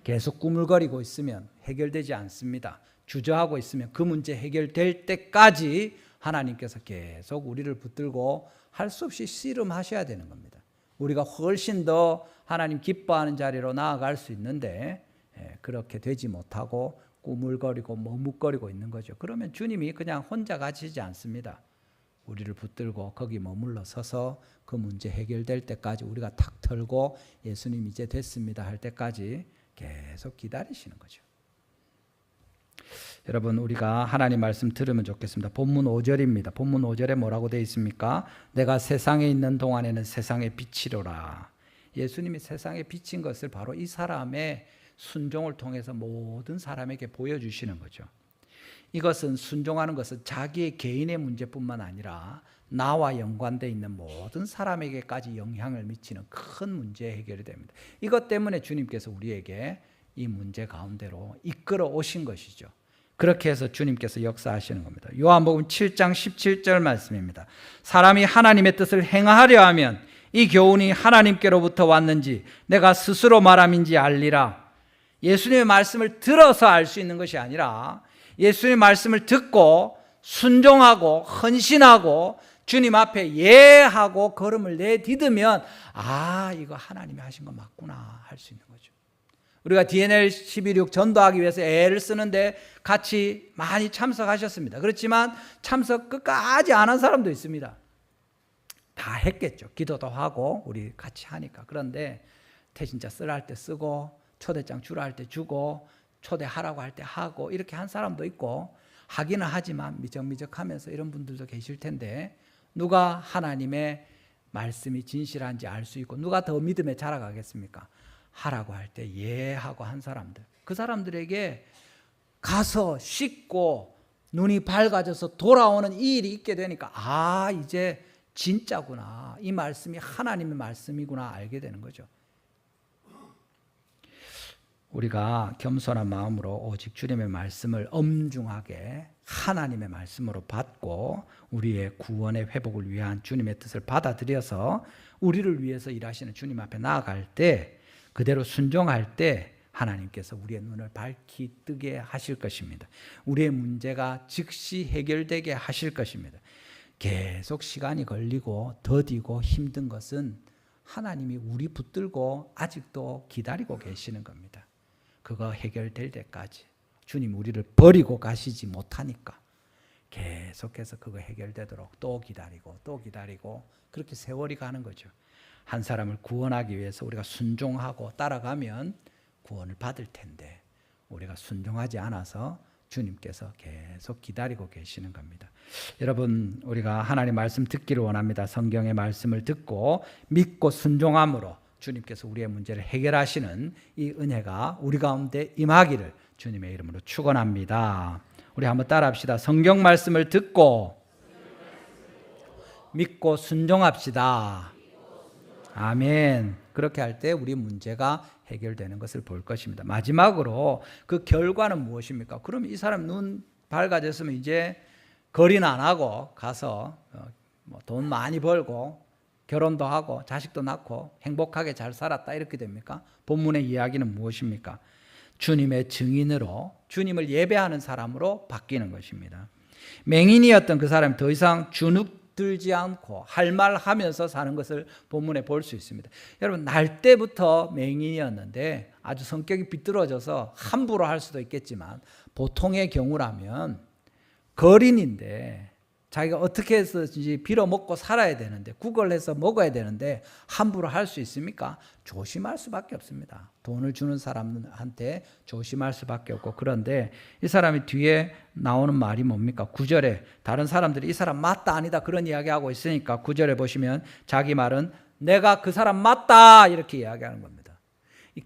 계속 꾸물거리고 있으면 해결되지 않습니다. 주저하고 있으면 그 문제 해결될 때까지 하나님께서 계속 우리를 붙들고 할 수 없이 씨름하셔야 되는 겁니다. 우리가 훨씬 더 하나님 기뻐하는 자리로 나아갈 수 있는데 그렇게 되지 못하고 꾸물거리고 머뭇거리고 있는 거죠. 그러면 주님이 그냥 혼자 가시지 않습니다. 우리를 붙들고 거기 머물러 서서 그 문제 해결될 때까지 우리가 탁 털고 예수님 이제 됐습니다 할 때까지 계속 기다리시는 거죠. 여러분, 우리가 하나님 말씀 들으면 좋겠습니다. 본문 5절입니다. 본문 5절에 뭐라고 되어 있습니까? 내가 세상에 있는 동안에는 세상의 빛이로라. 예수님이 세상에 비친 것을 바로 이 사람의 순종을 통해서 모든 사람에게 보여주시는 거죠. 이것은, 순종하는 것은 자기의 개인의 문제뿐만 아니라 나와 연관되어 있는 모든 사람에게까지 영향을 미치는 큰 문제 해결이 됩니다. 이것 때문에 주님께서 우리에게 이 문제 가운데로 이끌어 오신 것이죠. 그렇게 해서 주님께서 역사하시는 겁니다. 요한복음 7장 17절 말씀입니다. 사람이 하나님의 뜻을 행하려 하면 이 교훈이 하나님께로부터 왔는지 내가 스스로 말함인지 알리라. 예수님의 말씀을 들어서 알 수 있는 것이 아니라 예수님의 말씀을 듣고 순종하고 헌신하고 주님 앞에 예하고 걸음을 내디디면 이거 하나님이 하신 거 맞구나 할 수 있는 거죠. 우리가 DNL 11.6 전도하기 위해서 애를 쓰는데 같이 많이 참석하셨습니다. 그렇지만 참석 끝까지 안 한 사람도 있습니다. 다 했겠죠. 기도도 하고 우리 같이 하니까. 그런데 태신자 쓰라 할 때 쓰고 초대장 주라 할 때 주고 초대하라고 할 때 하고 이렇게 한 사람도 있고, 하기는 하지만 미적미적하면서 이런 분들도 계실 텐데, 누가 하나님의 말씀이 진실한지 알 수 있고 누가 더 믿음에 자라가겠습니까? 하라고 할 때 예하고 한 사람들, 그 사람들에게 가서 씻고 눈이 밝아져서 돌아오는 이 일이 있게 되니까 이제 진짜구나, 이 말씀이 하나님의 말씀이구나 알게 되는 거죠. 우리가 겸손한 마음으로 오직 주님의 말씀을 엄중하게 하나님의 말씀으로 받고 우리의 구원의 회복을 위한 주님의 뜻을 받아들여서 우리를 위해서 일하시는 주님 앞에 나아갈 때, 그대로 순종할 때 하나님께서 우리의 눈을 밝히 뜨게 하실 것입니다. 우리의 문제가 즉시 해결되게 하실 것입니다. 계속 시간이 걸리고 더디고 힘든 것은 하나님이 우리 붙들고 아직도 기다리고 계시는 겁니다. 그거 해결될 때까지 주님 우리를 버리고 가시지 못하니까 계속해서 그거 해결되도록 또 기다리고 또 기다리고 그렇게 세월이 가는 거죠. 한 사람을 구원하기 위해서 우리가 순종하고 따라가면 구원을 받을 텐데 우리가 순종하지 않아서 주님께서 계속 기다리고 계시는 겁니다. 여러분, 우리가 하나님 말씀 듣기를 원합니다. 성경의 말씀을 듣고 믿고 순종함으로 주님께서 우리의 문제를 해결하시는 이 은혜가 우리 가운데 임하기를 주님의 이름으로 축원합니다. 우리 한번 따라합시다. 성경 말씀을 듣고 믿고 순종합시다. 아멘. 그렇게 할 때 우리 문제가 해결되는 것을 볼 것입니다. 마지막으로 그 결과는 무엇입니까? 그럼 이 사람 눈 밝아졌으면 이제 거리는 안 하고 가서 돈 많이 벌고 결혼도 하고 자식도 낳고 행복하게 잘 살았다 이렇게 됩니까? 본문의 이야기는 무엇입니까? 주님의 증인으로 주님을 예배하는 사람으로 바뀌는 것입니다. 맹인이었던 그 사람이 더 이상 주눅 들지 않고 할 말 하면서 사는 것을 본문에 볼 수 있습니다. 여러분, 날 때부터 맹인이었는데 아주 성격이 비뚤어져서 함부로 할 수도 있겠지만 보통의 경우라면 거린인데 자기가 어떻게 해서든지 빌어먹고 살아야 되는데, 구걸해서 먹어야 되는데 함부로 할 수 있습니까? 조심할 수밖에 없습니다. 돈을 주는 사람한테 조심할 수밖에 없고. 그런데 이 사람이 뒤에 나오는 말이 뭡니까? 9절에 다른 사람들이 이 사람 맞다 아니다 그런 이야기하고 있으니까 9절에 보시면 자기 말은 내가 그 사람 맞다 이렇게 이야기하는 겁니다.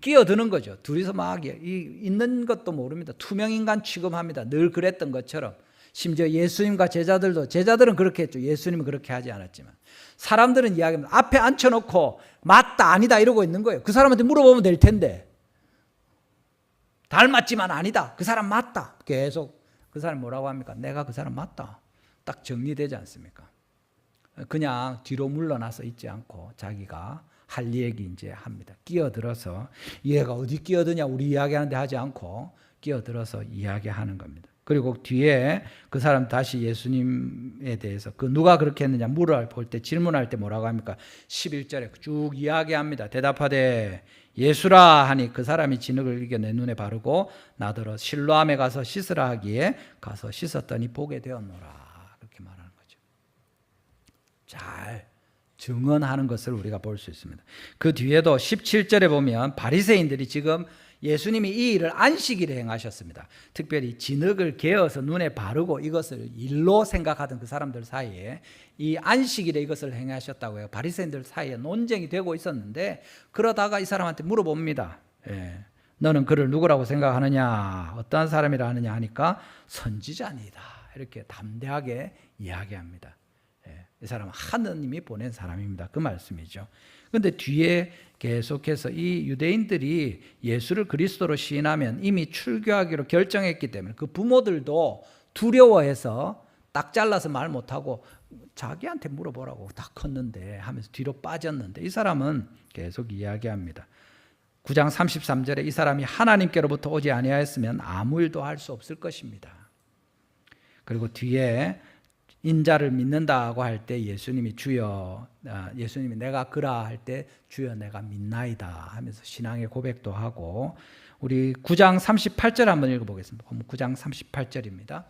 끼어드는 거죠. 둘이서 막 있는 것도 모릅니다. 투명인간 취급합니다. 늘 그랬던 것처럼. 심지어 예수님과 제자들은 그렇게 했죠. 예수님은 그렇게 하지 않았지만 사람들은 이야기합니다. 앞에 앉혀놓고 맞다 아니다 이러고 있는 거예요. 그 사람한테 물어보면 될 텐데, 닮았지만 아니다, 그 사람 맞다, 계속 그 사람 뭐라고 합니까? 내가 그 사람 맞다. 딱 정리되지 않습니까? 그냥 뒤로 물러나서 있지 않고 자기가 할 얘기 이제 합니다. 끼어들어서, 얘가 어디 끼어드냐 우리 이야기하는데 하지 않고 끼어들어서 이야기하는 겁니다. 그리고 뒤에 그 사람 다시 예수님에 대해서 그 누가 그렇게 했느냐 물어볼 때, 질문할 때 뭐라고 합니까? 11절에 쭉 이야기합니다. 대답하되 예수라 하니 그 사람이 진흙을 이겨 내 눈에 바르고 나더러 실로암에 가서 씻으라 하기에 가서 씻었더니 보게 되었노라. 그렇게 말하는 거죠. 잘 증언하는 것을 우리가 볼 수 있습니다. 그 뒤에도 17절에 보면 바리새인들이 지금 예수님이 이 일을 안식일에 행하셨습니다. 특별히 진흙을 개어서 눈에 바르고 이것을 일로 생각하던 그 사람들 사이에 이 안식일에 이것을 행하셨다고 해요. 바리새인들 사이에 논쟁이 되고 있었는데, 그러다가 이 사람한테 물어봅니다. 너는 그를 누구라고 생각하느냐, 어떠한 사람이라 하느냐 하니까 선지자니다 이렇게 담대하게 이야기합니다. 이 사람은 하느님이 보낸 사람입니다. 그 말씀이죠. 그런데 뒤에 계속해서 이 유대인들이 예수를 그리스도로 시인하면 이미 출교하기로 결정했기 때문에 그 부모들도 두려워해서 딱 잘라서 말 못하고 자기한테 물어보라고 다 컸는데 하면서 뒤로 빠졌는데, 이 사람은 계속 이야기합니다. 9장 33절에 이 사람이 하나님께로부터 오지 아니하였으면 아무 일도 할 수 없을 것입니다. 그리고 뒤에 인자를 믿는다고 할 때 예수님이 주여, 예수님이 내가 그라 할 때 주여 내가 믿나이다 하면서 신앙의 고백도 하고. 우리 9장 38절 한번 읽어보겠습니다. 9장 38절입니다.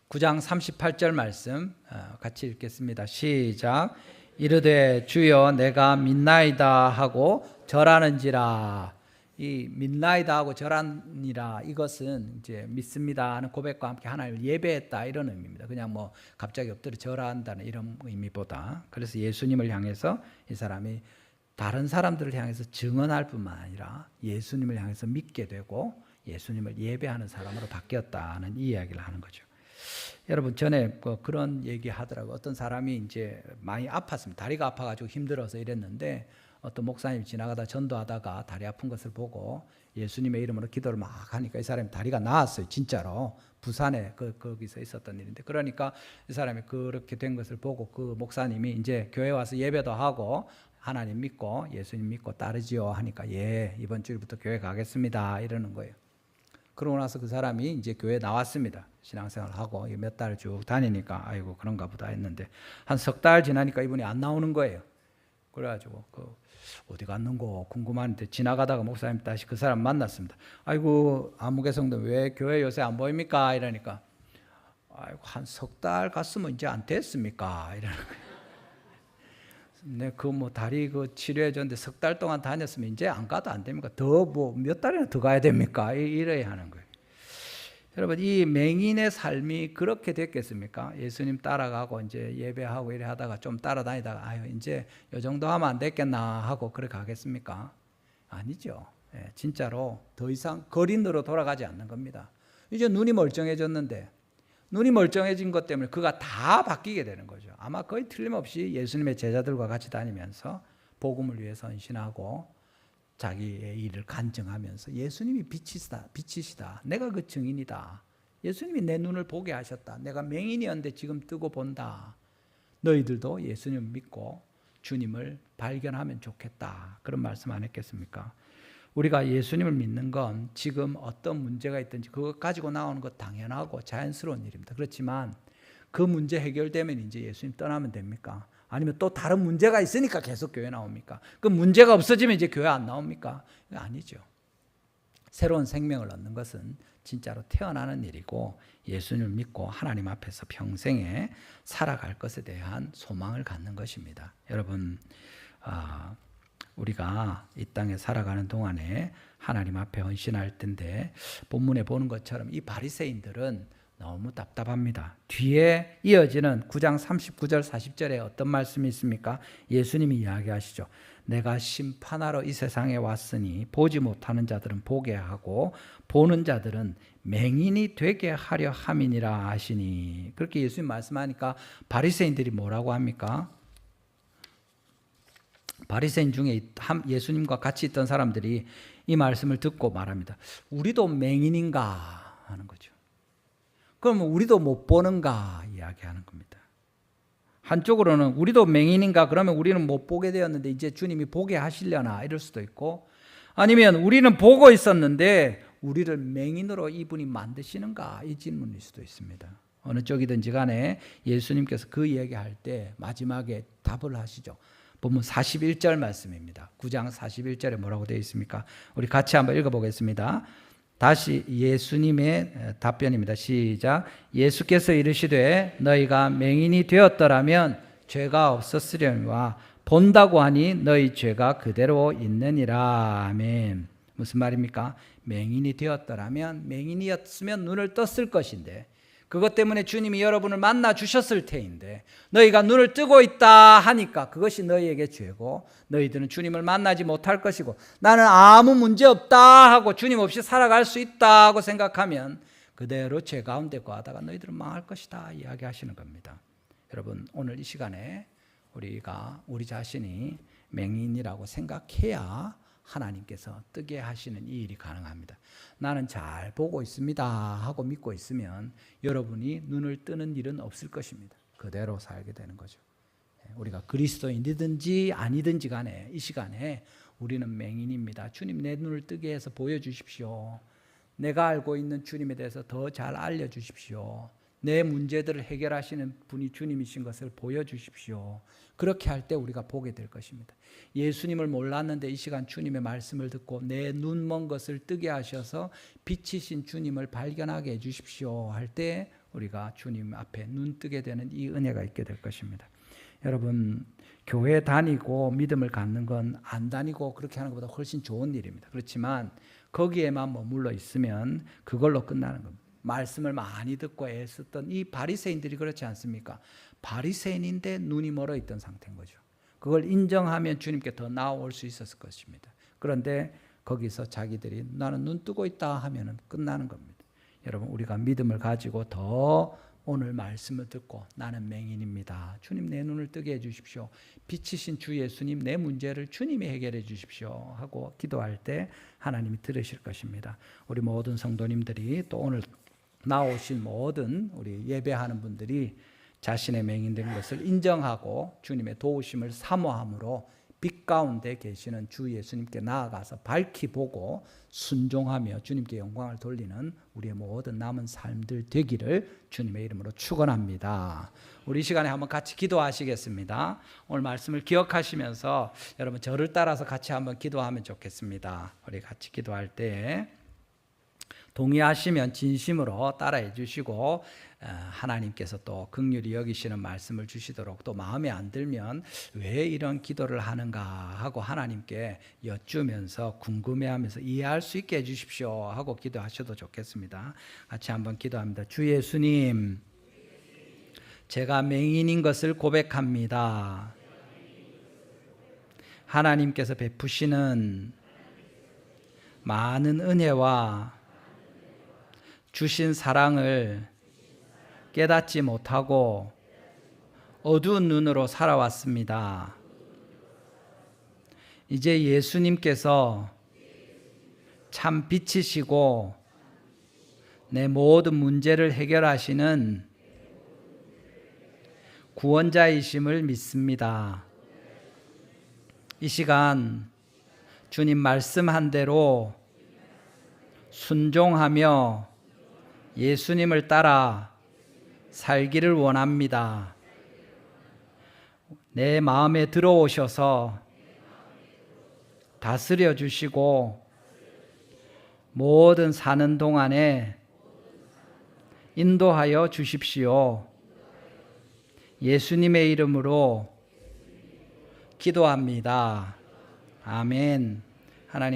9장 38절 말씀 같이 읽겠습니다. 시작. 이르되 주여 내가 믿나이다 하고 절하는지라. 이 믿나이다 하고 절하니라, 이것은 이제 믿습니다 하는 고백과 함께 하나님을 예배했다 이런 의미입니다. 그냥 뭐 갑자기 엎드려 절한다는 이런 의미보다. 그래서 예수님을 향해서 이 사람이 다른 사람들을 향해서 증언할 뿐만 아니라 예수님을 향해서 믿게 되고 예수님을 예배하는 사람으로 바뀌었다는 이 이야기를 하는 거죠. 여러분, 전에 그런 얘기 하더라고요. 어떤 사람이 이제 많이 아팠습니다. 다리가 아파가지고 힘들어서 이랬는데 어떤 목사님이 지나가다 전도하다가 다리 아픈 것을 보고 예수님의 이름으로 기도를 막 하니까 이 사람이 다리가 나았어요. 진짜로. 부산에 거기서 있었던 일인데, 그러니까 이 사람이 그렇게 된 것을 보고 그 목사님이 이제 교회 와서 예배도 하고 하나님 믿고 예수님 믿고 따르지요 하니까 예, 이번 주일부터 교회 가겠습니다 이러는 거예요. 그러고 나서 그 사람이 이제 교회 나왔습니다. 신앙생활 하고 몇 달 쭉 다니니까 아이고 그런가 보다 했는데, 한 석 달 지나니까 이분이 안 나오는 거예요. 그래가지고 어디 갔는고 궁금한데 지나가다가 목사님 다시 그 사람 만났습니다. 아이고 아무개 성도 왜 교회 요새 안 보입니까? 이러니까 아이고 한 석 달 갔으면 이제 안 됐습니까? 이러는 거예요. 네, 뭐 다리 치료해 줬는데 석 달 동안 다녔으면 이제 안 가도 안 됩니까? 더 뭐 몇 달이나 더 가야 됩니까? 이래야 하는 거예요. 여러분, 이 맹인의 삶이 그렇게 됐겠습니까? 예수님 따라가고 이제 예배하고 이래 하다가 좀 따라다니다가 아유 이제 요 정도 하면 안 됐겠나 하고 그렇게 가겠습니까? 아니죠. 예, 진짜로 더 이상 거린으로 돌아가지 않는 겁니다. 이제 눈이 멀쩡해졌는데, 눈이 멀쩡해진 것 때문에 그가 다 바뀌게 되는 거죠. 아마 거의 틀림없이 예수님의 제자들과 같이 다니면서 복음을 위해서 헌신하고 자기의 일을 간증하면서 예수님이 빛이시다. 내가 그 증인이다. 예수님이 내 눈을 보게 하셨다. 내가 맹인이었는데 지금 뜨고 본다. 너희들도 예수님 믿고 주님을 발견하면 좋겠다. 그런 말씀 안 했겠습니까? 우리가 예수님을 믿는 건 지금 어떤 문제가 있든지 그것 가지고 나오는 것 당연하고 자연스러운 일입니다. 그렇지만 그 문제 해결되면 이제 예수님 떠나면 됩니까? 아니면 또 다른 문제가 있으니까 계속 교회 나옵니까? 그 문제가 없어지면 이제 교회 안 나옵니까? 아니죠. 새로운 생명을 얻는 것은 진짜로 태어나는 일이고 예수님을 믿고 하나님 앞에서 평생에 살아갈 것에 대한 소망을 갖는 것입니다. 여러분, 우리가 이 땅에 살아가는 동안에 하나님 앞에 헌신할 텐데 본문에 보는 것처럼 이 바리새인들은 너무 답답합니다. 뒤에 이어지는 9장 39절 40절에 어떤 말씀이 있습니까? 예수님이 이야기하시죠. 내가 심판하러 이 세상에 왔으니 보지 못하는 자들은 보게 하고 보는 자들은 맹인이 되게 하려 함이니라 하시니. 그렇게 예수님 말씀하니까 바리새인들이 뭐라고 합니까? 바리새인 중에 예수님과 같이 있던 사람들이 이 말씀을 듣고 말합니다. 우리도 맹인인가 하는 거죠. 그러면 우리도 못 보는가 이야기하는 겁니다. 한쪽으로는 우리도 맹인인가, 그러면 우리는 못 보게 되었는데 이제 주님이 보게 하시려나 이럴 수도 있고, 아니면 우리는 보고 있었는데 우리를 맹인으로 이분이 만드시는가 이 질문일 수도 있습니다. 어느 쪽이든지 간에 예수님께서 그 이야기할 때 마지막에 답을 하시죠. 본문 41절 말씀입니다. 9장 41절에 뭐라고 되어 있습니까? 우리 같이 한번 읽어보겠습니다. 다시 예수님의 답변입니다. 시작. 예수께서 이르시되 너희가 맹인이 되었더라면 죄가 없었으려니와 본다고 하니 너희 죄가 그대로 있느니라. 아멘. 무슨 말입니까? 맹인이 되었더라면, 맹인이었으면 눈을 떴을 것인데 그것 때문에 주님이 여러분을 만나 주셨을 테인데 너희가 눈을 뜨고 있다 하니까 그것이 너희에게 죄고 너희들은 주님을 만나지 못할 것이고 나는 아무 문제 없다 하고 주님 없이 살아갈 수 있다고 생각하면 그대로 죄 가운데 거하다가 너희들은 망할 것이다 이야기하시는 겁니다. 여러분, 오늘 이 시간에 우리가 우리 자신이 맹인이라고 생각해야 하나님께서 뜨게 하시는 이 일이 가능합니다. 나는 잘 보고 있습니다 하고 믿고 있으면 여러분이 눈을 뜨는 일은 없을 것입니다. 그대로 살게 되는 거죠. 우리가 그리스도인이든지 아니든지 간에 이 시간에 우리는 맹인입니다. 주님, 내 눈을 뜨게 해서 보여주십시오. 내가 알고 있는 주님에 대해서 더 잘 알려주십시오. 내 문제들을 해결하시는 분이 주님이신 것을 보여주십시오. 그렇게 할 때 우리가 보게 될 것입니다. 예수님을 몰랐는데 이 시간 주님의 말씀을 듣고 내 눈 먼 것을 뜨게 하셔서 빛이신 주님을 발견하게 해주십시오 할 때 우리가 주님 앞에 눈 뜨게 되는 이 은혜가 있게 될 것입니다. 여러분, 교회 다니고 믿음을 갖는 건 안 다니고 그렇게 하는 것보다 훨씬 좋은 일입니다. 그렇지만 거기에만 머물러 있으면 그걸로 끝나는 겁니다. 말씀을 많이 듣고 애썼던 이 바리새인들이 그렇지 않습니까? 바리새인인데 눈이 멀어 있던 상태인 거죠. 그걸 인정하면 주님께 더 나아올 수 있었을 것입니다. 그런데 거기서 자기들이 나는 눈 뜨고 있다 하면 끝나는 겁니다. 여러분, 우리가 믿음을 가지고 더 오늘 말씀을 듣고 나는 맹인입니다. 주님, 내 눈을 뜨게 해주십시오. 빛이신 주 예수님, 내 문제를 주님이 해결해 주십시오 하고 기도할 때 하나님이 들으실 것입니다. 우리 모든 성도님들이 또 오늘 나오신 모든 우리 예배하는 분들이 자신의 맹인된 것을 인정하고 주님의 도우심을 사모함으로 빛 가운데 계시는 주 예수님께 나아가서 밝히 보고 순종하며 주님께 영광을 돌리는 우리의 모든 남은 삶들 되기를 주님의 이름으로 축원합니다. 우리 이 시간에 한번 같이 기도하시겠습니다. 오늘 말씀을 기억하시면서 여러분 저를 따라서 같이 한번 기도하면 좋겠습니다. 우리 같이 기도할 때 동의하시면 진심으로 따라해 주시고 하나님께서 또 긍휼히 여기시는 말씀을 주시도록, 또 마음에 안 들면 왜 이런 기도를 하는가 하고 하나님께 여쭈면서 궁금해하면서 이해할 수 있게 해주십시오 하고 기도하셔도 좋겠습니다. 같이 한번 기도합니다. 주 예수님, 제가 맹인인 것을 고백합니다. 하나님께서 베푸시는 많은 은혜와 주신 사랑을 깨닫지 못하고 어두운 눈으로 살아왔습니다. 이제 예수님께서 참 빛이시고 내 모든 문제를 해결하시는 구원자이심을 믿습니다. 이 시간 주님 말씀한 대로 순종하며 예수님을 따라 살기를 원합니다. 내 마음에 들어오셔서 다스려 주시고 모든 사는 동안에 인도하여 주십시오. 예수님의 이름으로 기도합니다. 아멘. 하나님